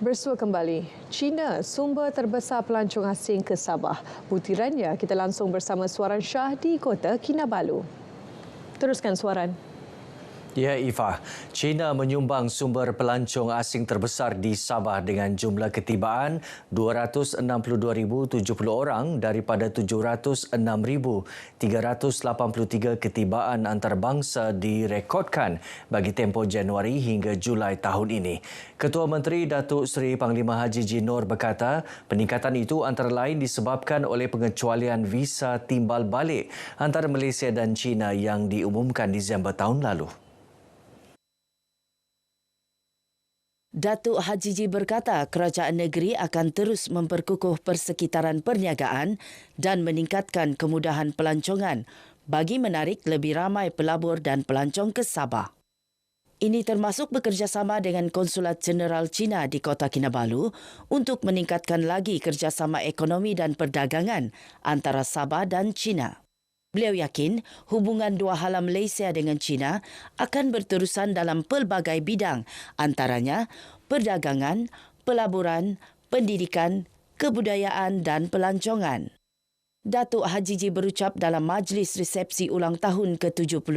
Bersua kembali, China sumber terbesar pelancong asing ke Sabah. Butirannya kita langsung bersama Suaran Shah di Kota Kinabalu. Teruskan Suaran. Ya, Ifah. China menyumbang sumber pelancong asing terbesar di Sabah dengan jumlah ketibaan 262,070 orang daripada 706,383 ketibaan antarabangsa direkodkan bagi tempoh Januari hingga Julai tahun ini. Ketua Menteri Datuk Seri Panglima Haji Jinor berkata peningkatan itu antara lain disebabkan oleh pengecualian visa timbal balik antara Malaysia dan China yang diumumkan Disember tahun lalu. Datuk Haji Ji berkata kerajaan negeri akan terus memperkukuh persekitaran perniagaan dan meningkatkan kemudahan pelancongan bagi menarik lebih ramai pelabur dan pelancong ke Sabah. Ini termasuk bekerjasama dengan Konsulat Jeneral China di Kota Kinabalu untuk meningkatkan lagi kerjasama ekonomi dan perdagangan antara Sabah dan China. Beliau yakin hubungan dua hala Malaysia dengan China akan berterusan dalam pelbagai bidang, antaranya perdagangan, pelaburan, pendidikan, kebudayaan dan pelancongan. Datuk Haji Ji berucap dalam majlis resepsi ulang tahun ke-75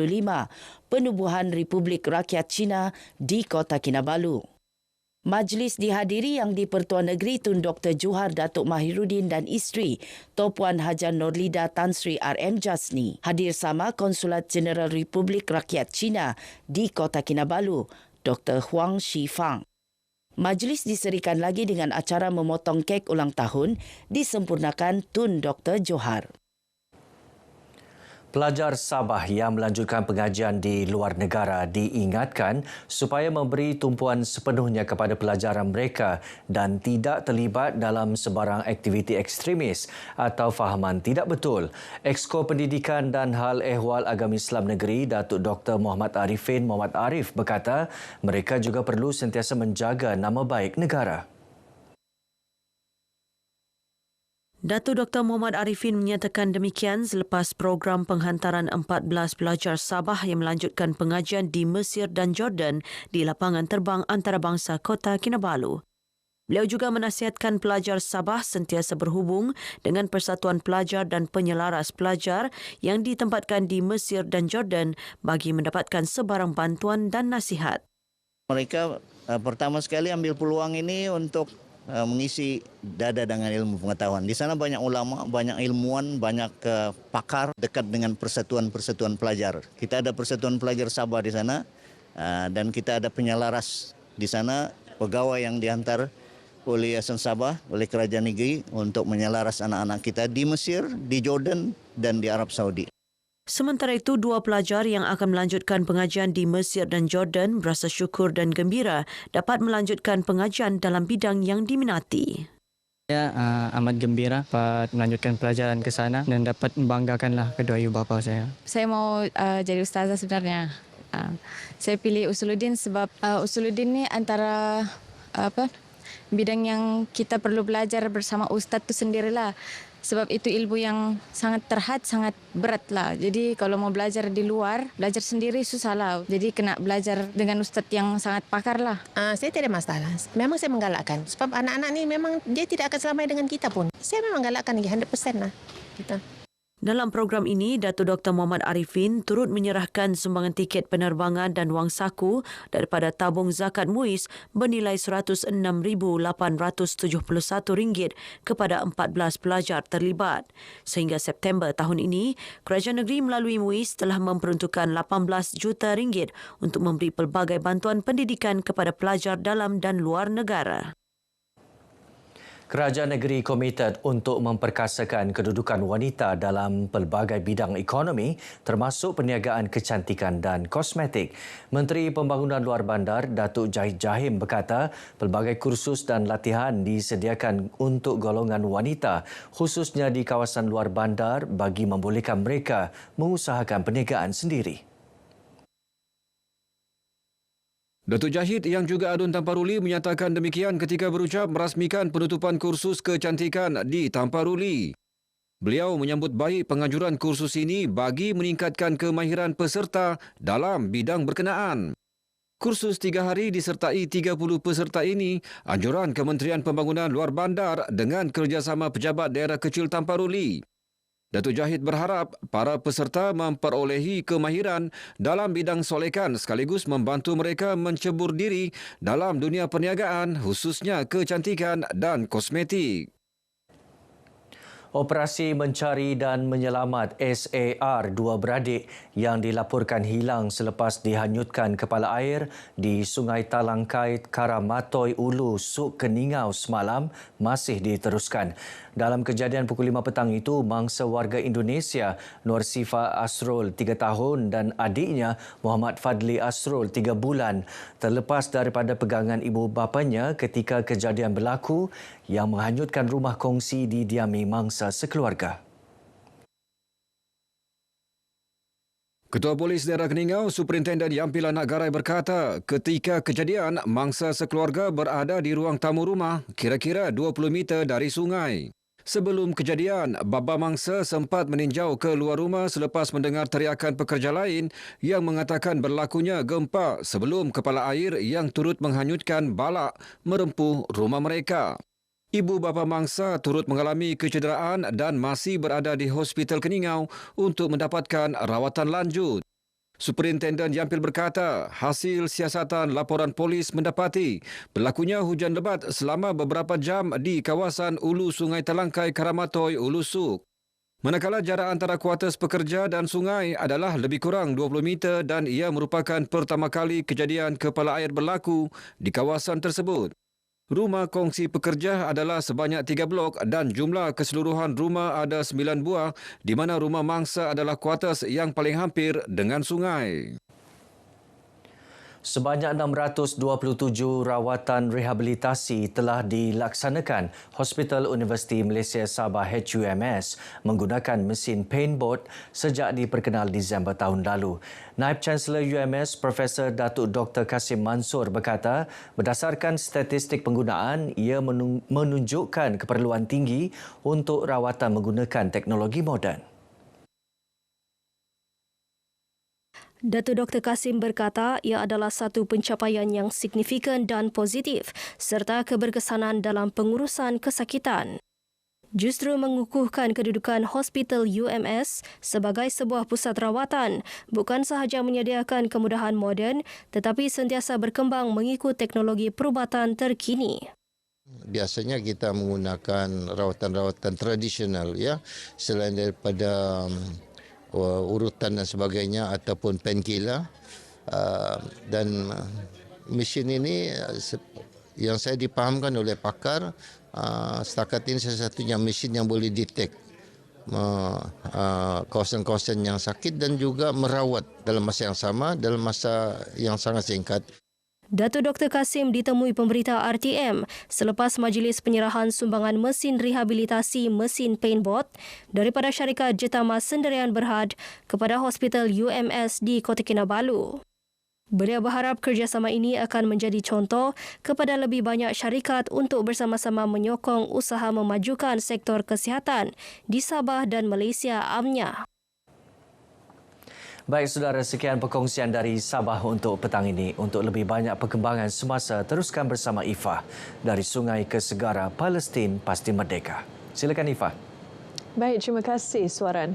Penubuhan Republik Rakyat China di Kota Kinabalu. Majlis dihadiri Yang di-Pertuan Negeri Tun Dr. Johar Datuk Mahiruddin dan isteri Topuan Hajan Nurlida Tan Sri RM Jasni. Hadir sama Konsulat Jeneral Republik Rakyat China di Kota Kinabalu, Dr. Huang Shifang. Majlis diserikan lagi dengan acara memotong kek ulang tahun disempurnakan Tun Dr. Johar. Pelajar Sabah yang melanjutkan pengajian di luar negara diingatkan supaya memberi tumpuan sepenuhnya kepada pelajaran mereka dan tidak terlibat dalam sebarang aktiviti ekstremis atau fahaman tidak betul. Exko Pendidikan dan Hal Ehwal Agama Islam Negeri Datuk Dr. Muhammad Arifin Muhammad Arif berkata mereka juga perlu sentiasa menjaga nama baik negara. Datuk Dr. Muhammad Arifin menyatakan demikian selepas program penghantaran 14 pelajar Sabah yang melanjutkan pengajian di Mesir dan Jordan di lapangan terbang antarabangsa Kota Kinabalu. Beliau juga menasihatkan pelajar Sabah sentiasa berhubung dengan Persatuan Pelajar dan Penyelaras Pelajar yang ditempatkan di Mesir dan Jordan bagi mendapatkan sebarang bantuan dan nasihat. Mereka pertama sekali ambil peluang ini untuk mengisi dada dengan ilmu pengetahuan. Di sana banyak ulama, banyak ilmuwan, banyak pakar dekat dengan persatuan-persatuan pelajar. Kita ada Persatuan Pelajar Sabah di sana dan kita ada penyelaras di sana, pegawai yang dihantar oleh Yayasan Sabah, oleh Kerajaan Negeri untuk menyelaras anak-anak kita di Mesir, di Jordan dan di Arab Saudi. Sementara itu, dua pelajar yang akan melanjutkan pengajian di Mesir dan Jordan berasa syukur dan gembira dapat melanjutkan pengajian dalam bidang yang diminati. Saya amat gembira dapat melanjutkan pelajaran ke sana dan dapat membanggakanlah kedua ibu bapa saya. Saya mau jadi ustazah sebenarnya. Saya pilih Usuluddin sebab Usuluddin ni antara bidang yang kita perlu belajar bersama ustaz tu sendirilah. Sebab itu ilmu yang sangat terhad, sangat berat lah. Jadi kalau mau belajar di luar, belajar sendiri susah lah. Jadi kena belajar dengan ustaz yang sangat pakar lah. Saya tidak ada masalah. Memang saya menggalakkan. Sebab anak-anak ni memang dia tidak akan selamanya dengan kita pun. Saya memang galakkan 100% lah. Kita. Dalam program ini, Datuk Dr. Muhammad Arifin turut menyerahkan sumbangan tiket penerbangan dan wang saku daripada tabung zakat MUIS bernilai RM106,871 kepada 14 pelajar terlibat. Sehingga September tahun ini, Kerajaan Negeri melalui MUIS telah memperuntukkan RM18 juta untuk memberi pelbagai bantuan pendidikan kepada pelajar dalam dan luar negara. Kerajaan negeri komited untuk memperkasakan kedudukan wanita dalam pelbagai bidang ekonomi termasuk perniagaan kecantikan dan kosmetik. Menteri Pembangunan Luar Bandar Datuk Jahid Jahim berkata pelbagai kursus dan latihan disediakan untuk golongan wanita khususnya di kawasan luar bandar bagi membolehkan mereka mengusahakan perniagaan sendiri. Datuk Jahid yang juga adun Tamparuli menyatakan demikian ketika berucap merasmikan penutupan kursus kecantikan di Tamparuli. Beliau menyambut baik penganjuran kursus ini bagi meningkatkan kemahiran peserta dalam bidang berkenaan. Kursus 3 hari disertai 30 peserta ini, anjuran Kementerian Pembangunan Luar Bandar dengan kerjasama pejabat daerah kecil Tamparuli. Datuk Jahid berharap para peserta memperolehi kemahiran dalam bidang solekan sekaligus membantu mereka mencebur diri dalam dunia perniagaan khususnya kecantikan dan kosmetik. Operasi mencari dan menyelamat SAR dua beradik yang dilaporkan hilang selepas dihanyutkan kepala air di Sungai Talangkai, Karamatoi, Ulu, Suk Keningau semalam masih diteruskan. Dalam kejadian pukul 5 petang itu, mangsa warga Indonesia Nur Sifa Asrul 3 tahun dan adiknya Muhammad Fadli Asrul 3 bulan terlepas daripada pegangan ibu bapanya ketika kejadian berlaku yang menghanyutkan rumah kongsi didiami mangsa sekeluarga. Ketua Polis Daerah Keningau, Superintenden Yampilan Nagarai berkata, ketika kejadian, mangsa sekeluarga berada di ruang tamu rumah kira-kira 20 meter dari sungai. Sebelum kejadian, bapa mangsa sempat meninjau ke luar rumah selepas mendengar teriakan pekerja lain yang mengatakan berlakunya gempa sebelum kepala air yang turut menghanyutkan balak merempuh rumah mereka. Ibu bapa mangsa turut mengalami kecederaan dan masih berada di Hospital Keningau untuk mendapatkan rawatan lanjut. Superintenden Yampil berkata, hasil siasatan laporan polis mendapati berlakunya hujan lebat selama beberapa jam di kawasan Ulu Sungai Talangkai, Karamatoi, Ulu Suk. Manakala jarak antara kuartus pekerja dan sungai adalah lebih kurang 20 meter dan ia merupakan pertama kali kejadian kepala air berlaku di kawasan tersebut. Rumah kongsi pekerja adalah sebanyak 3 blok dan jumlah keseluruhan rumah ada 9 buah di mana rumah mangsa adalah kuartus yang paling hampir dengan sungai. Sebanyak 627 rawatan rehabilitasi telah dilaksanakan Hospital Universiti Malaysia Sabah HUMS menggunakan mesin paintbot sejak diperkenal Disember tahun lalu. Naib Chancellor UMS Profesor Datuk Dr. Kasim Mansur berkata, berdasarkan statistik penggunaan, ia menunjukkan keperluan tinggi untuk rawatan menggunakan teknologi moden. Datuk Dr. Kasim berkata ia adalah satu pencapaian yang signifikan dan positif serta keberkesanan dalam pengurusan kesakitan. Justru mengukuhkan kedudukan Hospital UMS sebagai sebuah pusat rawatan bukan sahaja menyediakan kemudahan moden tetapi sentiasa berkembang mengikut teknologi perubatan terkini. Biasanya kita menggunakan rawatan-rawatan tradisional ya, selain daripada urutan dan sebagainya ataupun painkiller, dan mesin ini yang saya dipahamkan oleh pakar, setakat ini satu-satunya mesin yang boleh detect kawasan-kawasan yang sakit dan juga merawat dalam masa yang sama, dalam masa yang sangat singkat. Datuk Dr. Kasim ditemui pemberita RTM selepas majlis penyerahan sumbangan mesin rehabilitasi mesin paintbot daripada syarikat Jetama Sendirian Berhad kepada Hospital UMS di Kota Kinabalu. Beliau berharap kerjasama ini akan menjadi contoh kepada lebih banyak syarikat untuk bersama-sama menyokong usaha memajukan sektor kesihatan di Sabah dan Malaysia amnya. Baik saudara, sekian perkongsian dari Sabah untuk petang ini. Untuk lebih banyak perkembangan semasa, teruskan bersama IFA. Dari sungai ke segara, Palestin pasti merdeka. Silakan IFA. Baik, terima kasih Suaran.